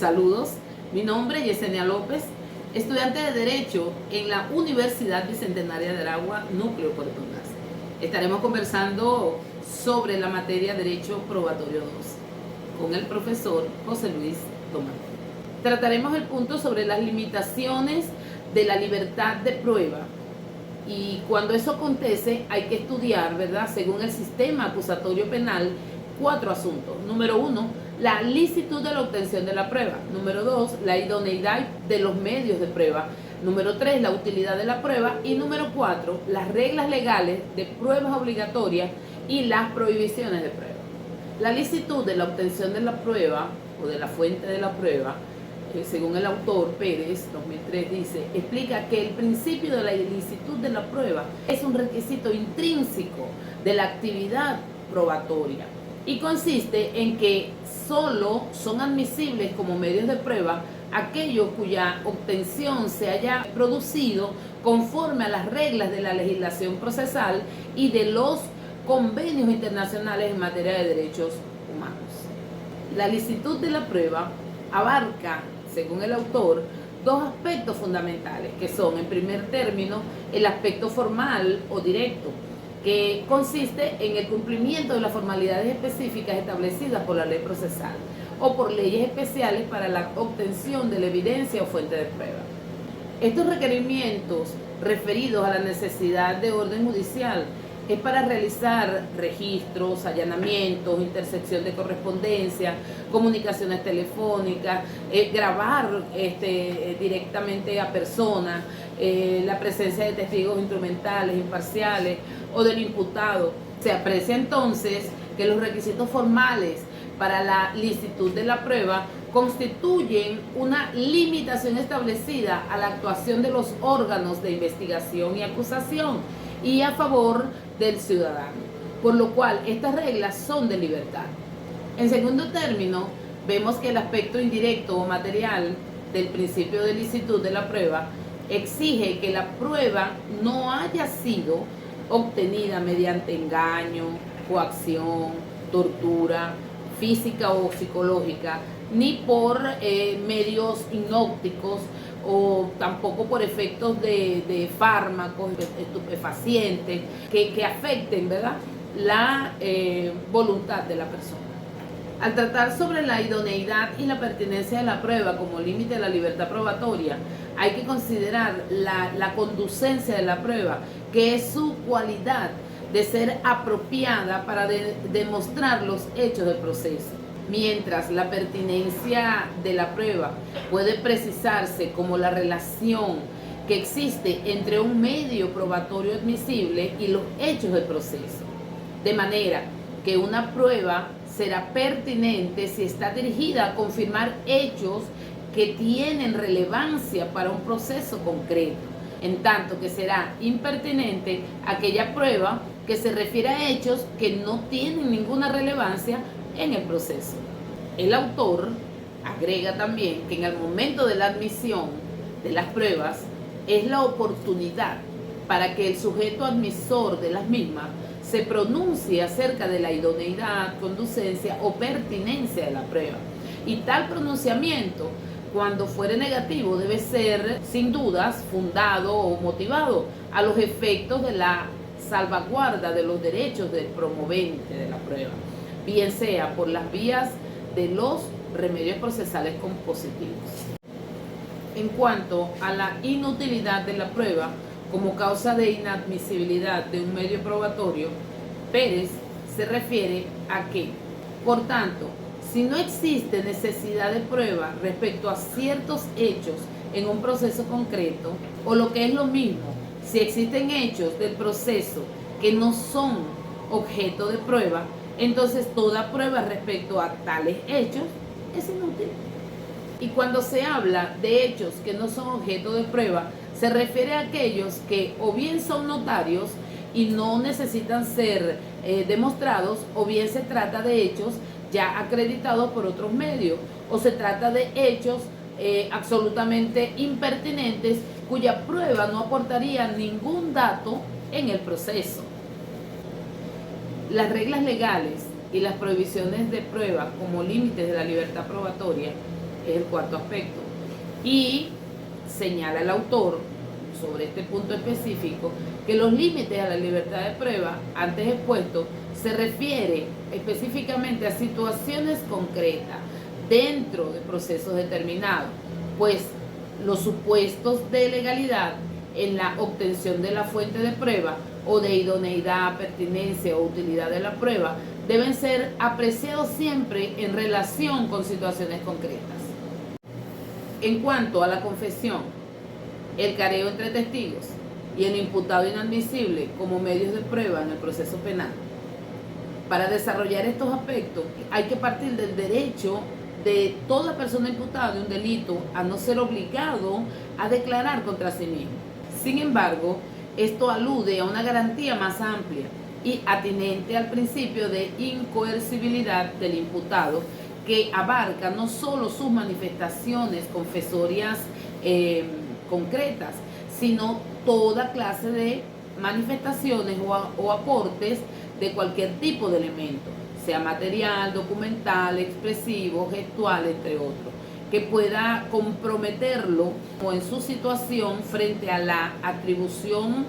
Saludos, mi nombre es Yesenia López, estudiante de Derecho en la Universidad Bicentenaria de Aragua, Núcleo Puerto Ordaz. Estaremos conversando sobre la materia Derecho Probatorio 2 con el profesor José Luis Tomás. Trataremos el punto sobre las limitaciones de la libertad de prueba. Y cuando eso acontece hay que estudiar, ¿verdad?, según el sistema acusatorio penal, 4 asuntos. Número 1, la licitud de la obtención de la prueba. Número 2, la idoneidad de los medios de prueba. Número 3, la utilidad de la prueba. Y número 4, las reglas legales de pruebas obligatorias y las prohibiciones de prueba. La licitud de la obtención de la prueba o de la fuente de la prueba, según el autor Pérez, 2003, dice, explica que el principio de la ilicitud de la prueba es un requisito intrínseco de la actividad probatoria y consiste en que solo son admisibles como medios de prueba aquellos cuya obtención se haya producido conforme a las reglas de la legislación procesal y de los convenios internacionales en materia de derechos humanos. La licitud de la prueba abarca, según el autor, 2 aspectos fundamentales, que son, en primer término, el aspecto formal o directo, que consiste en el cumplimiento de las formalidades específicas establecidas por la ley procesal o por leyes especiales para la obtención de la evidencia o fuente de prueba. Estos requerimientos referidos a la necesidad de orden judicial es para realizar registros, allanamientos, intercepción de correspondencia, comunicaciones telefónicas, grabar directamente a personas, la presencia de testigos instrumentales, imparciales o del imputado. Se aprecia entonces que los requisitos formales para la licitud de la prueba constituyen una limitación establecida a la actuación de los órganos de investigación y acusación y a favor del ciudadano, por lo cual estas reglas son de libertad. En segundo término, vemos que el aspecto indirecto o material del principio de licitud de la prueba exige que la prueba no haya sido obtenida mediante engaño, coacción, tortura física o psicológica, ni por medios inópticos o tampoco por efectos de fármacos estupefacientes que afecten, ¿verdad?, la voluntad de la persona. Al tratar sobre la idoneidad y la pertinencia de la prueba como límite de la libertad probatoria, hay que considerar la conducencia de la prueba, que es su cualidad de ser apropiada para demostrar los hechos del proceso. Mientras la pertinencia de la prueba puede precisarse como la relación que existe entre un medio probatorio admisible y los hechos del proceso. De manera que una prueba será pertinente si está dirigida a confirmar hechos que tienen relevancia para un proceso concreto, en tanto que será impertinente aquella prueba que se refiere a hechos que no tienen ninguna relevancia en el proceso. El autor agrega también que en el momento de la admisión de las pruebas es la oportunidad para que el sujeto admisor de las mismas se pronuncie acerca de la idoneidad, conducencia o pertinencia de la prueba. Y tal pronunciamiento, cuando fuere negativo, debe ser sin dudas fundado o motivado a los efectos de la salvaguarda de los derechos del promovente de la prueba, bien sea por las vías de los remedios procesales compositivos. En cuanto a la inutilidad de la prueba como causa de inadmisibilidad de un medio probatorio, Pérez se refiere a que, por tanto, si no existe necesidad de prueba respecto a ciertos hechos en un proceso concreto, o lo que es lo mismo, si existen hechos del proceso que no son objeto de prueba, entonces toda prueba respecto a tales hechos es inútil. Y cuando se habla de hechos que no son objeto de prueba, se refiere a aquellos que o bien son notarios y no necesitan ser demostrados, o bien se trata de hechos ya acreditados por otros medios, o se trata de hechos absolutamente impertinentes cuya prueba no aportaría ningún dato en el proceso. Las reglas legales y las prohibiciones de prueba como límites de la libertad probatoria es el cuarto aspecto. Y señala el autor sobre este punto específico que los límites a la libertad de prueba antes expuestos se refiere específicamente a situaciones concretas dentro de procesos determinados, pues los supuestos de legalidad en la obtención de la fuente de prueba o de idoneidad, pertinencia o utilidad de la prueba deben ser apreciados siempre en relación con situaciones concretas. En cuanto a la confesión, el careo entre testigos y el imputado inadmisible como medios de prueba en el proceso penal, para desarrollar estos aspectos hay que partir del derecho de toda persona imputada de un delito a no ser obligado a declarar contra sí mismo. Sin embargo, esto alude a una garantía más amplia y atinente al principio de incoercibilidad del imputado, que abarca no solo sus manifestaciones confesorias concretas, sino toda clase de manifestaciones o aportes de cualquier tipo de elemento, sea material, documental, expresivo, gestual, entre otros, que pueda comprometerlo o en su situación frente a la atribución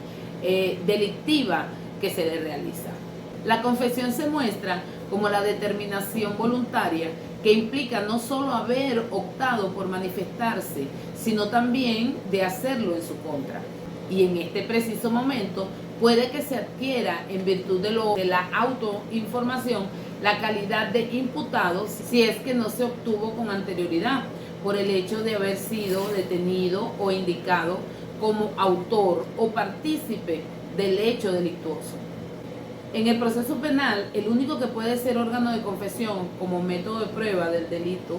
delictiva que se le realiza. La confesión se muestra como la determinación voluntaria que implica no solo haber optado por manifestarse, sino también de hacerlo en su contra. Y en este preciso momento puede que se adquiera, en virtud de la autoinformación, la calidad de imputado si es que no se obtuvo con anterioridad por el hecho de haber sido detenido o indicado como autor o partícipe del hecho delictuoso. En el proceso penal, el único que puede ser órgano de confesión como método de prueba del delito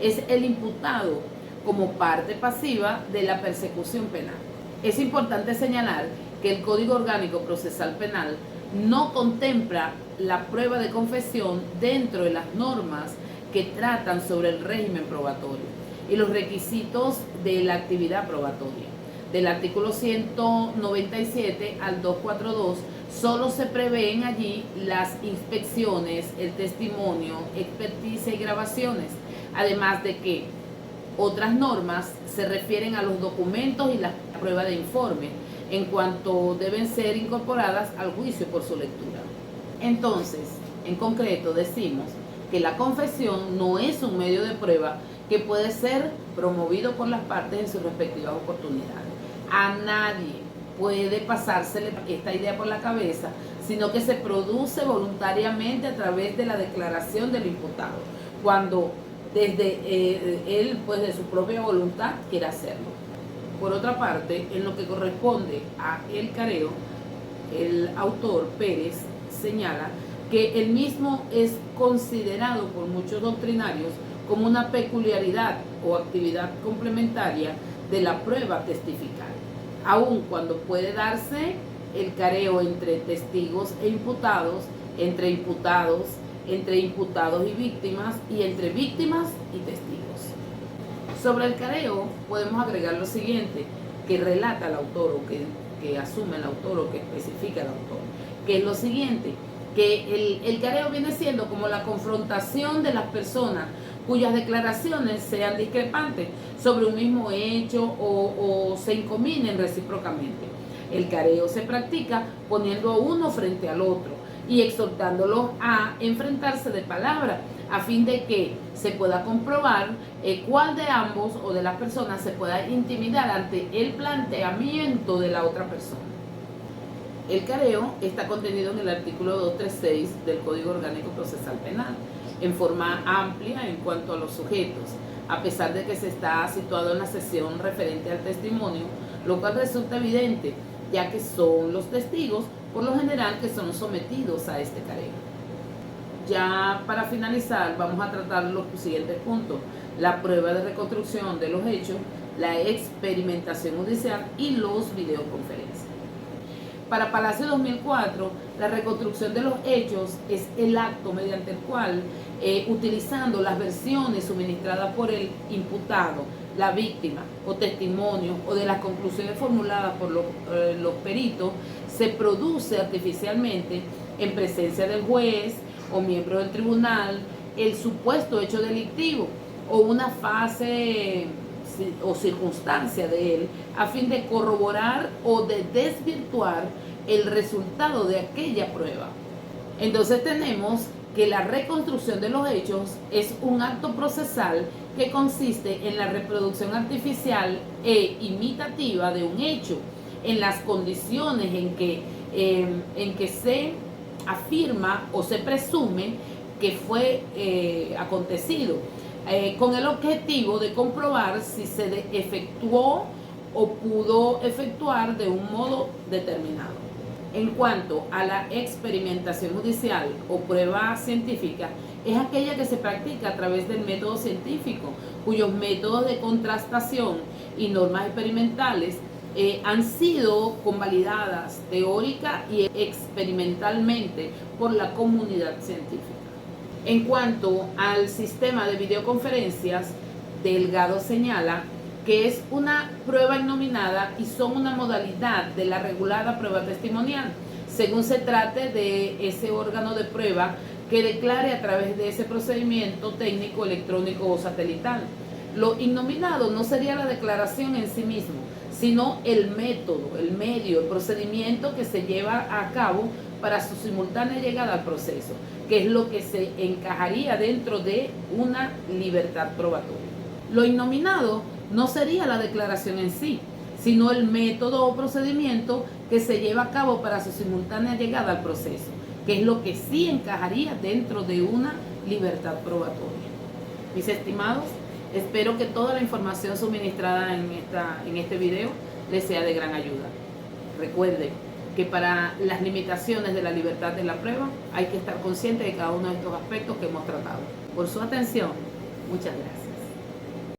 es el imputado como parte pasiva de la persecución penal. Es importante señalar que el Código Orgánico Procesal Penal no contempla la prueba de confesión dentro de las normas que tratan sobre el régimen probatorio y los requisitos de la actividad probatoria. Del artículo 197 al 242 solo se prevén allí las inspecciones, el testimonio, experticia y grabaciones, además de que otras normas se refieren a los documentos y la prueba de informe, en cuanto deben ser incorporadas al juicio por su lectura. Entonces, en concreto, decimos que la confesión no es un medio de prueba que puede ser promovido por las partes en sus respectivas oportunidades. A nadie puede pasársele esta idea por la cabeza, sino que se produce voluntariamente a través de la declaración del imputado, cuando desde él, pues de su propia voluntad, quiere hacerlo. Por otra parte, en lo que corresponde a el careo, el autor Pérez señala que el mismo es considerado por muchos doctrinarios como una peculiaridad o actividad complementaria de la prueba testifical, aun cuando puede darse el careo entre testigos e imputados, entre imputados y víctimas, y entre víctimas y testigos. Sobre el careo podemos agregar lo siguiente, que relata el autor, o que asume el autor, o que especifica el autor, que es lo siguiente, que el careo viene siendo como la confrontación de las personas cuyas declaraciones sean discrepantes sobre un mismo hecho o se incominen recíprocamente. El careo se practica poniendo a uno frente al otro y exhortándolos a enfrentarse de palabra, a fin de que se pueda comprobar cuál de ambos o de las personas se pueda intimidar ante el planteamiento de la otra persona. El careo está contenido en el artículo 236 del Código Orgánico Procesal Penal, en forma amplia en cuanto a los sujetos, a pesar de que se está situado en la sección referente al testimonio, lo cual resulta evidente, ya que son los testigos, por lo general, que son sometidos a este careo. Ya para finalizar, vamos a tratar los siguientes puntos: la prueba de reconstrucción de los hechos, la experimentación judicial y los videoconferencias. Para Palacio 2004, la reconstrucción de los hechos es el acto mediante el cual, utilizando las versiones suministradas por el imputado, la víctima o testimonio, o de las conclusiones formuladas por los peritos, se produce artificialmente en presencia del juez o miembro del tribunal el supuesto hecho delictivo, o una fase o circunstancia de él a fin de corroborar o de desvirtuar el resultado de aquella prueba. Entonces tenemos que la reconstrucción de los hechos es un acto procesal que consiste en la reproducción artificial e imitativa de un hecho en las condiciones en que se afirma o se presume que fue acontecido, con el objetivo de comprobar si se efectuó o pudo efectuar de un modo determinado. En cuanto a la experimentación judicial o prueba científica, es aquella que se practica a través del método científico, cuyos métodos de contrastación y normas experimentales han sido convalidadas teórica y experimentalmente por la comunidad científica. En cuanto al sistema de videoconferencias, Delgado señala que es una prueba innominada y son una modalidad de la regulada prueba testimonial, según se trate de ese órgano de prueba que declare a través de ese procedimiento técnico, electrónico o satelital. Lo innominado no sería la declaración en sí mismo, sino el método, el medio, el procedimiento que se lleva a cabo para su simultánea llegada al proceso, que es lo que se encajaría dentro de una libertad probatoria. Lo innominado no sería la declaración en sí, sino el método o procedimiento que se lleva a cabo para su simultánea llegada al proceso, que es lo que sí encajaría dentro de una libertad probatoria. Mis estimados, espero que toda la información suministrada en este video les sea de gran ayuda. Recuerden que para las limitaciones de la libertad de la prueba hay que estar consciente de cada uno de estos aspectos que hemos tratado. Por su atención, muchas gracias.